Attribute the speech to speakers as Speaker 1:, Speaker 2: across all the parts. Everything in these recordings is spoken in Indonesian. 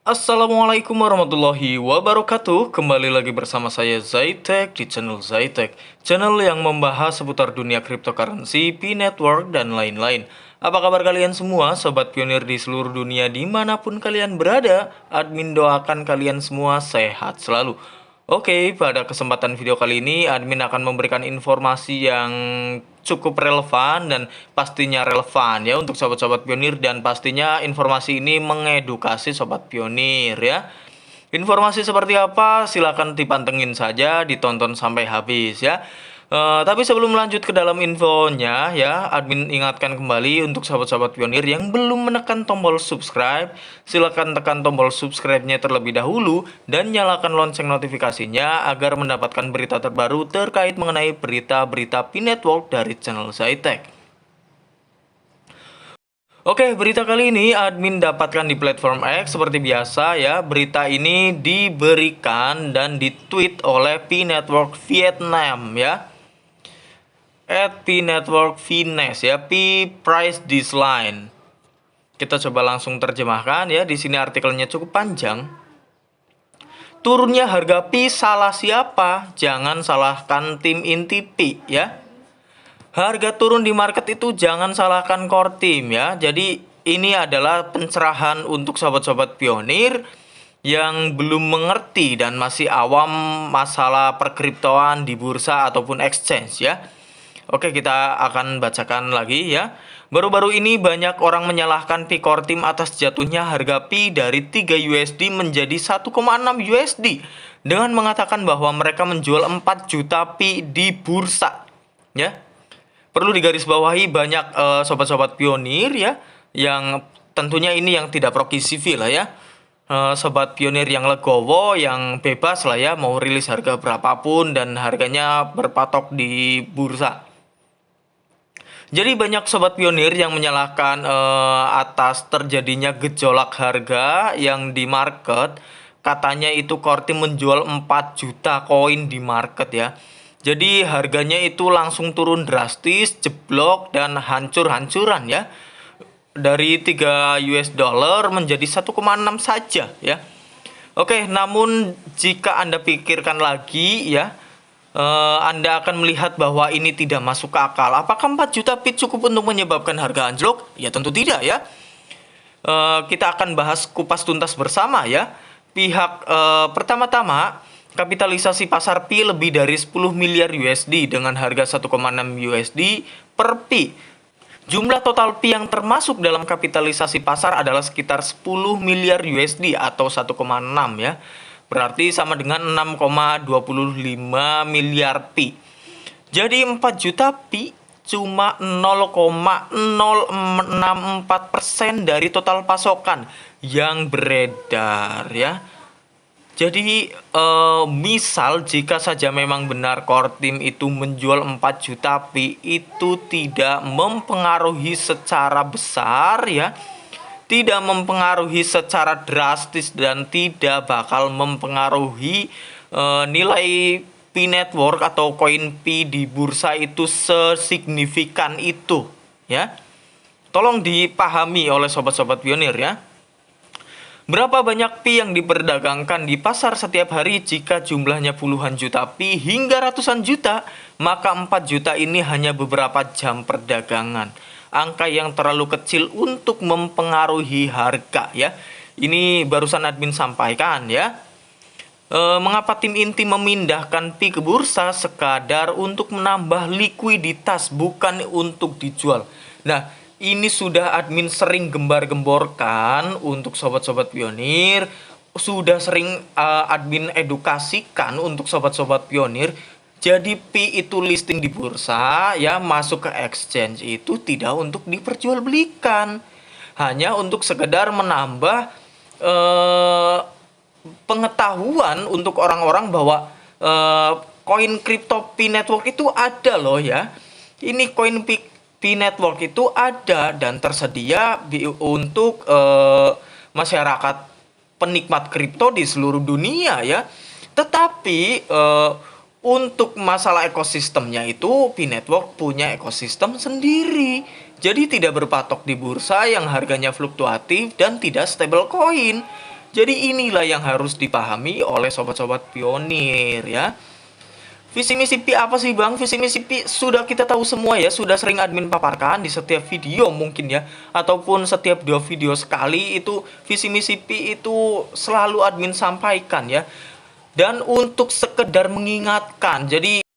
Speaker 1: Assalamualaikum warahmatullahi wabarakatuh. Kembali lagi bersama saya Zaitek di channel Zaitek, channel yang membahas seputar dunia cryptocurrency, P-Network, dan lain-lain. Apa kabar kalian semua, sobat pionir di seluruh dunia dimanapun kalian berada? Admin doakan kalian semua sehat selalu. Oke, pada kesempatan video kali ini admin akan memberikan informasi yang cukup relevan dan pastinya relevan ya untuk sobat-sobat pionir, dan pastinya informasi ini mengedukasi sobat pionir ya. Informasi seperti apa? Silahkan dipantengin saja, ditonton sampai habis ya. Tapi sebelum lanjut ke dalam infonya ya, admin ingatkan kembali untuk sahabat-sahabat pionir yang belum menekan tombol subscribe, silakan tekan tombol subscribe-nya terlebih dahulu dan nyalakan lonceng notifikasinya agar mendapatkan berita terbaru terkait mengenai berita-berita P-Network dari channel Zaitek. Oke, berita kali ini admin dapatkan di platform X seperti biasa ya. Berita ini diberikan dan ditweet oleh P-Network Vietnam ya. @P-Network Finance ya, P Price this line. Kita coba langsung terjemahkan ya. Di sini artikelnya cukup panjang. Turunnya harga Pi salah siapa? Jangan salahkan tim inti Pi ya. Harga turun di market itu jangan salahkan core team ya. Jadi ini adalah pencerahan untuk sobat-sobat pionir yang belum mengerti dan masih awam masalah perkriptoan di bursa ataupun exchange ya. Oke, kita akan bacakan lagi ya. Baru-baru ini banyak orang menyalahkan Pi Core Team atas jatuhnya harga Pi dari 3 USD menjadi 1,6 USD dengan mengatakan bahwa mereka menjual 4 juta Pi di bursa. Ya. Perlu digarisbawahi banyak sobat-sobat pionir ya, yang tentunya ini yang tidak proxy civil lah ya. Sobat pionir yang legowo, yang bebas lah ya, mau rilis harga berapapun dan harganya berpatok di bursa. Jadi banyak sobat pionir yang menyalahkan atas terjadinya gejolak harga yang di market. Katanya itu core team menjual 4 juta koin di market ya. Jadi harganya itu langsung turun drastis, jeblok dan hancur-hancuran ya. Dari 3 US dollar menjadi 1,6 saja ya. Oke, namun jika Anda pikirkan lagi ya, Anda akan melihat bahwa ini tidak masuk ke akal. Apakah 4 juta bit cukup untuk menyebabkan harga anjlok? Ya tentu tidak ya. Kita akan bahas kupas tuntas bersama ya. Pertama-tama, kapitalisasi pasar Pi lebih dari 10 miliar USD dengan harga 1,6 USD per Pi. Jumlah total Pi yang termasuk dalam kapitalisasi pasar adalah sekitar 10 miliar USD atau 1,6 ya. Berarti sama dengan 6,25 miliar Pi. Jadi 4 juta Pi cuma 0,064% dari total pasokan yang beredar ya. Jadi misal jika saja memang benar core team itu menjual 4 juta Pi, itu tidak mempengaruhi secara besar ya. Tidak mempengaruhi secara drastis dan tidak bakal mempengaruhi nilai P-Network atau koin Pi di bursa itu sesignifikan itu ya. Tolong dipahami oleh sobat-sobat pionir ya. Berapa banyak Pi yang diperdagangkan di pasar setiap hari? Jika jumlahnya puluhan juta Pi hingga ratusan juta, maka 4 juta ini hanya beberapa jam perdagangan. Angka yang terlalu kecil untuk mempengaruhi harga ya. Ini barusan admin sampaikan ya. Mengapa tim inti memindahkan Pi ke bursa? Sekadar untuk menambah likuiditas, bukan untuk dijual. Nah, ini sudah admin sering gembar-gemborkan untuk sobat-sobat pionir. Sudah sering admin edukasikan untuk sobat-sobat pionir. Jadi Pi itu listing di bursa ya, masuk ke exchange itu tidak untuk diperjualbelikan, hanya untuk sekedar menambah pengetahuan untuk orang-orang bahwa koin crypto P-Network itu ada loh ya. Ini koin P-Network itu ada dan tersedia untuk masyarakat penikmat kripto di seluruh dunia ya. Tetapi untuk masalah ekosistemnya itu P-Network punya ekosistem sendiri. Jadi tidak berpatok di bursa yang harganya fluktuatif dan tidak stable coin. Jadi inilah yang harus dipahami oleh sobat-sobat pionir ya. Visi misi Pi apa sih Bang? Visi misi Pi sudah kita tahu semua ya, sudah sering admin paparkan di setiap video mungkin ya, ataupun setiap 2 video sekali itu visi misi Pi itu selalu admin sampaikan ya. Dan untuk sekedar mengingatkan, jadi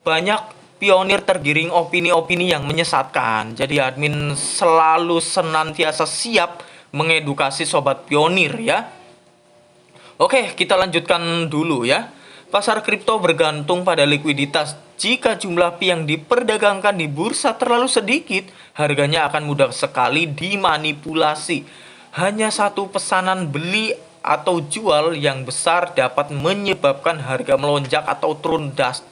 Speaker 1: banyak pionir tergiring opini-opini yang menyesatkan. Jadi admin selalu senantiasa siap mengedukasi sobat pionir ya. Oke, kita lanjutkan dulu ya. Pasar kripto bergantung pada likuiditas. Jika jumlah Pi yang diperdagangkan di bursa terlalu sedikit, harganya akan mudah sekali dimanipulasi. Hanya satu pesanan beli atau jual yang besar dapat menyebabkan harga melonjak atau turun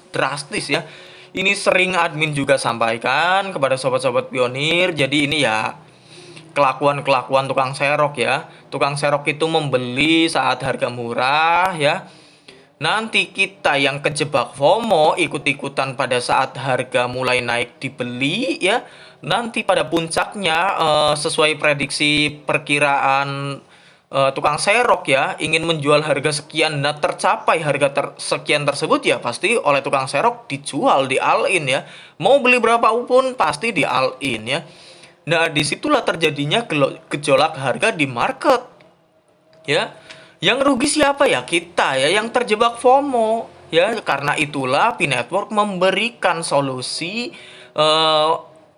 Speaker 1: drastis ya. Ini sering admin juga sampaikan kepada sobat-sobat pionir. Jadi ini ya kelakuan-kelakuan tukang serok ya. Tukang serok itu membeli saat harga murah ya. Nanti kita yang kejebak FOMO ikut-ikutan pada saat harga mulai naik dibeli ya. Nanti pada puncaknya sesuai prediksi perkiraan tukang serok ya, ingin menjual harga sekian, nah tercapai harga sekian tersebut ya pasti oleh tukang serok dijual, di all in ya. Mau beli berapa pun pasti di all in ya. Nah disitulah terjadinya gejolak harga di market ya. Yang rugi siapa ya? Kita ya, yang terjebak FOMO ya. Karena itulah Pi Network memberikan solusi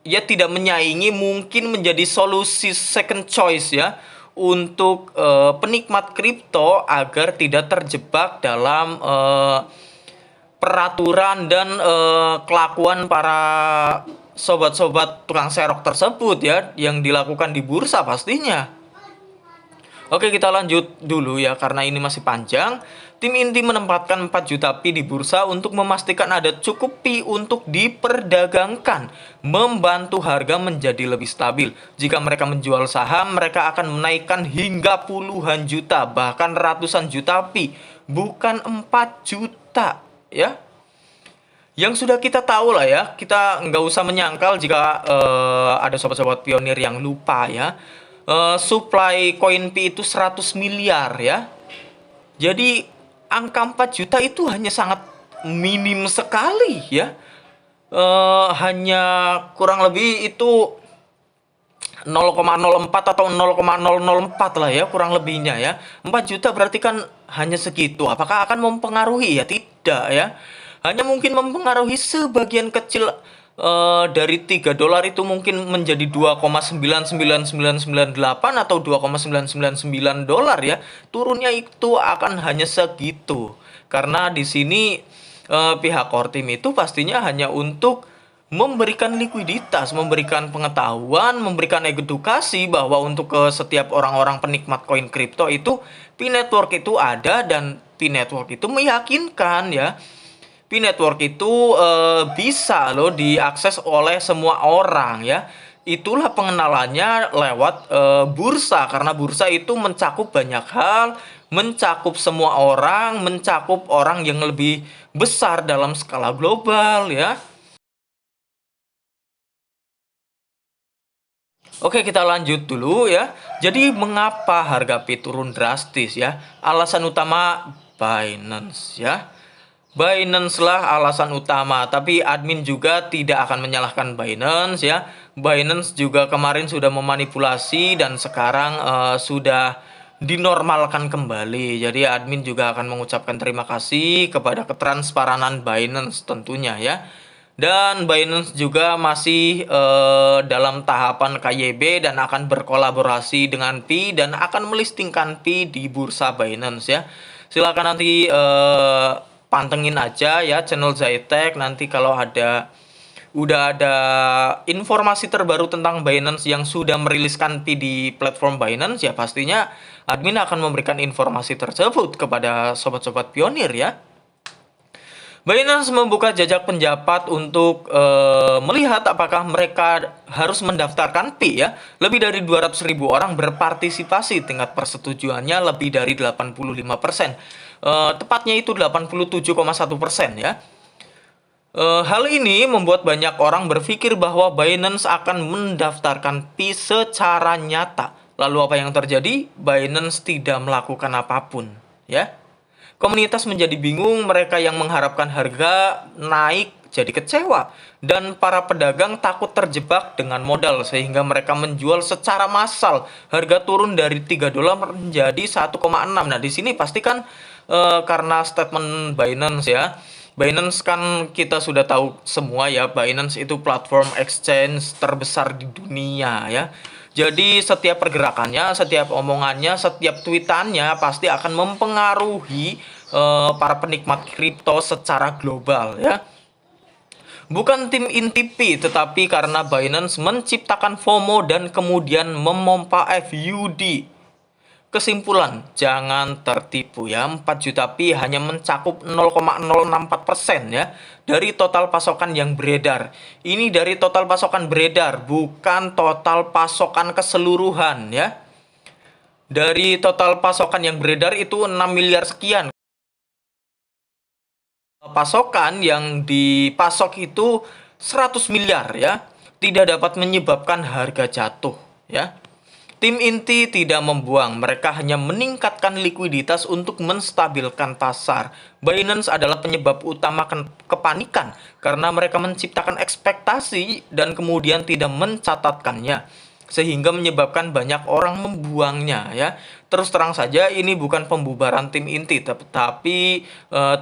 Speaker 1: ya, tidak menyaingi, mungkin menjadi solusi second choice ya untuk penikmat kripto agar tidak terjebak dalam peraturan dan kelakuan para sobat-sobat tukang serok tersebut ya, yang dilakukan di bursa pastinya. Oke, kita lanjut dulu ya, karena ini masih panjang. Tim inti menempatkan 4 juta Pi di bursa untuk memastikan ada cukup Pi untuk diperdagangkan, membantu harga menjadi lebih stabil. Jika mereka menjual saham, mereka akan menaikkan hingga puluhan juta, bahkan ratusan juta Pi, bukan 4 juta ya. Yang sudah kita tahu lah ya, kita nggak usah menyangkal jika ada sobat-sobat pionir yang lupa ya. Supply koin Pi itu 100 miliar ya. Jadi angka 4 juta itu hanya sangat minim sekali ya. Hanya kurang lebih itu 0,04 atau 0,004 lah ya kurang lebihnya ya. 4 juta berarti kan hanya segitu. Apakah akan mempengaruhi ya? Tidak ya. Hanya mungkin mempengaruhi sebagian kecil dari $3 itu mungkin menjadi 2,99998 atau $2,999 ya. Turunnya itu akan hanya segitu. Karena di sini pihak core team itu pastinya hanya untuk memberikan likuiditas, memberikan pengetahuan, memberikan edukasi bahwa untuk ke setiap orang-orang penikmat koin kripto itu Pi Network itu ada, dan Pi Network itu meyakinkan ya. Pi Network itu bisa loh diakses oleh semua orang ya. Itulah pengenalannya lewat bursa, karena bursa itu mencakup banyak hal, mencakup semua orang, mencakup orang yang lebih besar dalam skala global ya. Oke, kita lanjut dulu ya. Jadi mengapa harga Pi turun drastis ya? Alasan utama Binance ya. Binance lah alasan utama, tapi admin juga tidak akan menyalahkan Binance ya. Binance juga kemarin sudah memanipulasi dan sekarang sudah dinormalkan kembali. Jadi admin juga akan mengucapkan terima kasih kepada ketransparanan Binance tentunya ya. Dan Binance juga masih dalam tahapan KYB dan akan berkolaborasi dengan Pi dan akan melistingkan Pi di bursa Binance ya. Silakan nanti pantengin aja ya channel Zaitek. Nanti kalau udah ada informasi terbaru tentang Binance yang sudah meriliskan Pi di platform Binance ya, pastinya admin akan memberikan informasi tersebut kepada sobat-sobat pionir ya. Binance membuka jajak pendapat untuk melihat apakah mereka harus mendaftarkan Pi ya. Lebih dari 200.000 orang berpartisipasi, tingkat persetujuannya lebih dari 85%. Tepatnya itu 87,1% ya. Hal ini membuat banyak orang berpikir bahwa Binance akan mendaftarkan Pi secara nyata. Lalu apa yang terjadi? Binance tidak melakukan apapun, ya. Komunitas menjadi bingung, mereka yang mengharapkan harga naik jadi kecewa, dan para pedagang takut terjebak dengan modal sehingga mereka menjual secara massal. Harga turun dari $3 menjadi 1,6. Nah, di sini pasti kan karena statement Binance ya. Binance kan kita sudah tahu semua ya, Binance itu platform exchange terbesar di dunia ya. Jadi setiap pergerakannya, setiap omongannya, setiap tweetannya pasti akan mempengaruhi para penikmat kripto secara global ya. Bukan tim inti P, tetapi karena Binance menciptakan FOMO dan kemudian memompa FUD. Kesimpulan, jangan tertipu ya. 4 juta Pi hanya mencakup 0,064% ya dari total pasokan yang beredar. Ini dari total pasokan beredar, bukan total pasokan keseluruhan ya. Dari total pasokan yang beredar itu 6 miliar sekian. Pasokan yang dipasok itu 100 miliar ya. Tidak dapat menyebabkan harga jatuh ya. Tim inti tidak membuang, mereka hanya meningkatkan likuiditas untuk menstabilkan pasar. Binance adalah penyebab utama kepanikan karena mereka menciptakan ekspektasi dan kemudian tidak mencatatkannya, sehingga menyebabkan banyak orang membuangnya ya. Terus terang saja ini bukan pembubaran tim inti, tapi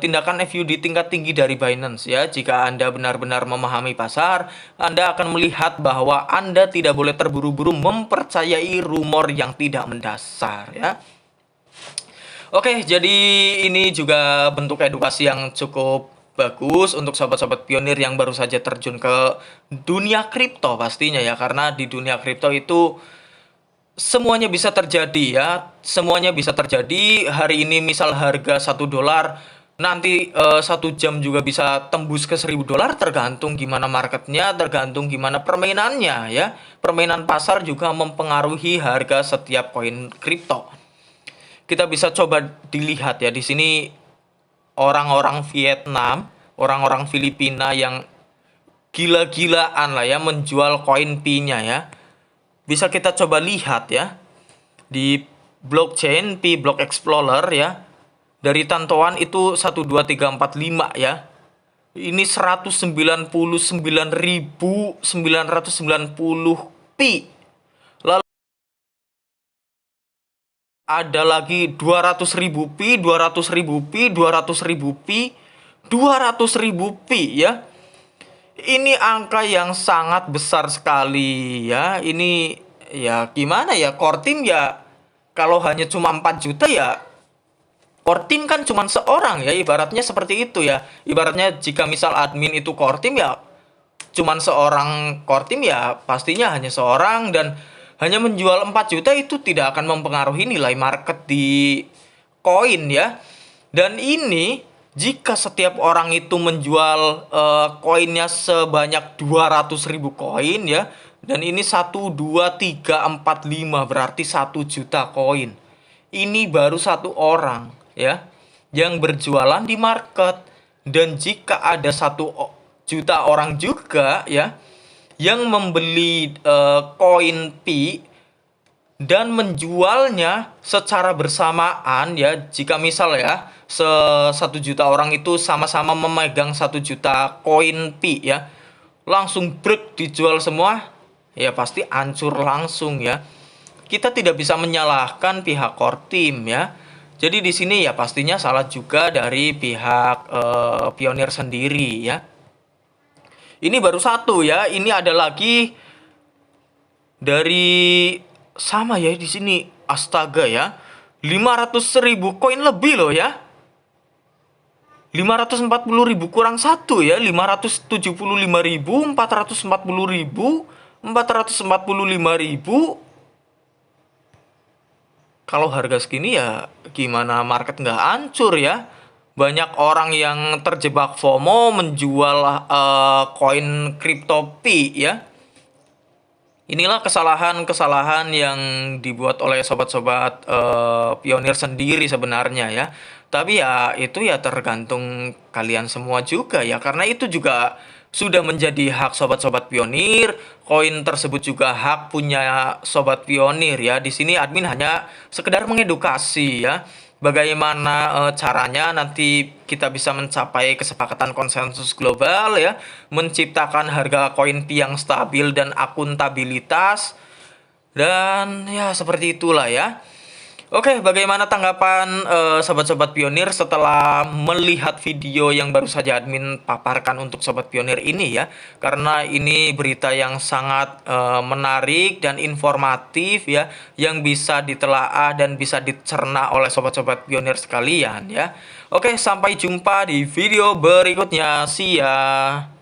Speaker 1: tindakan FUD tingkat tinggi dari Binance ya. Jika Anda benar-benar memahami pasar, Anda akan melihat bahwa Anda tidak boleh terburu-buru mempercayai rumor yang tidak mendasar ya. Oke, jadi ini juga bentuk edukasi yang cukup bagus untuk sobat-sobat pionir yang baru saja terjun ke dunia kripto pastinya ya, karena di dunia kripto itu semuanya bisa terjadi ya. Semuanya bisa terjadi. Hari ini misal harga $1, nanti 1 jam juga bisa tembus ke $1.000, tergantung gimana marketnya, tergantung gimana permainannya ya. Permainan pasar juga mempengaruhi harga setiap koin kripto. Kita bisa coba dilihat ya, di sini orang-orang Vietnam, orang-orang Filipina yang gila-gilaan lah ya menjual koin Pi-nya ya. Bisa kita coba lihat ya di blockchain Pi Block Explorer ya. Dari pantauan itu 1 2 3 4 5 ya. Ini 199.990 Pi. Lalu ada lagi 200.000 Pi, 200.000 Pi, 200.000 Pi, 200.000 Pi ya. Ini angka yang sangat besar sekali ya. Ini ya gimana ya, core team ya kalau hanya cuma 4 juta ya, core team kan cuma seorang ya, ibaratnya seperti itu ya. Ibaratnya jika misal admin itu core team ya cuma seorang core team ya, pastinya hanya seorang, dan hanya menjual 4 juta itu tidak akan mempengaruhi nilai market di koin ya. Dan ini jika setiap orang itu menjual koinnya sebanyak 200.000 koin ya, dan ini 1, 2, 3, 4, 5 berarti 1 juta koin. Ini baru satu orang ya yang berjualan di market. Dan jika ada 1 juta orang juga ya yang membeli koin Pi dan menjualnya secara bersamaan ya, jika misal ya 1 juta orang itu sama-sama memegang 1 juta koin Pi ya, langsung break dijual semua ya, pasti hancur langsung ya. Kita tidak bisa menyalahkan pihak core team ya. Jadi di sini ya pastinya salah juga dari pihak pionir sendiri ya. Ini baru satu ya, ini ada lagi dari sama ya di sini, astaga ya, 500.000 koin lebih loh ya. 540.000 kurang 1 ya, 575.000, 440.000, 445.000. Kalau harga segini ya gimana market nggak hancur ya. Banyak orang yang terjebak FOMO menjual koin kripto Pi ya. Inilah kesalahan-kesalahan yang dibuat oleh sobat-sobat pionir sendiri sebenarnya ya. Tapi ya itu ya tergantung kalian semua juga ya. Karena itu juga sudah menjadi hak sobat-sobat pionir. Koin tersebut juga hak punya sobat pionir ya. Di sini admin hanya sekedar mengedukasi ya. Bagaimana caranya nanti kita bisa mencapai kesepakatan konsensus global ya, menciptakan harga koin Pi yang stabil dan akuntabilitas. Dan ya seperti itulah ya. Oke, bagaimana tanggapan sobat-sobat pionir setelah melihat video yang baru saja admin paparkan untuk sobat pionir ini ya? Karena ini berita yang sangat menarik dan informatif ya, yang bisa ditelaah dan bisa dicerna oleh sobat-sobat pionir sekalian ya. Oke, sampai jumpa di video berikutnya. See ya.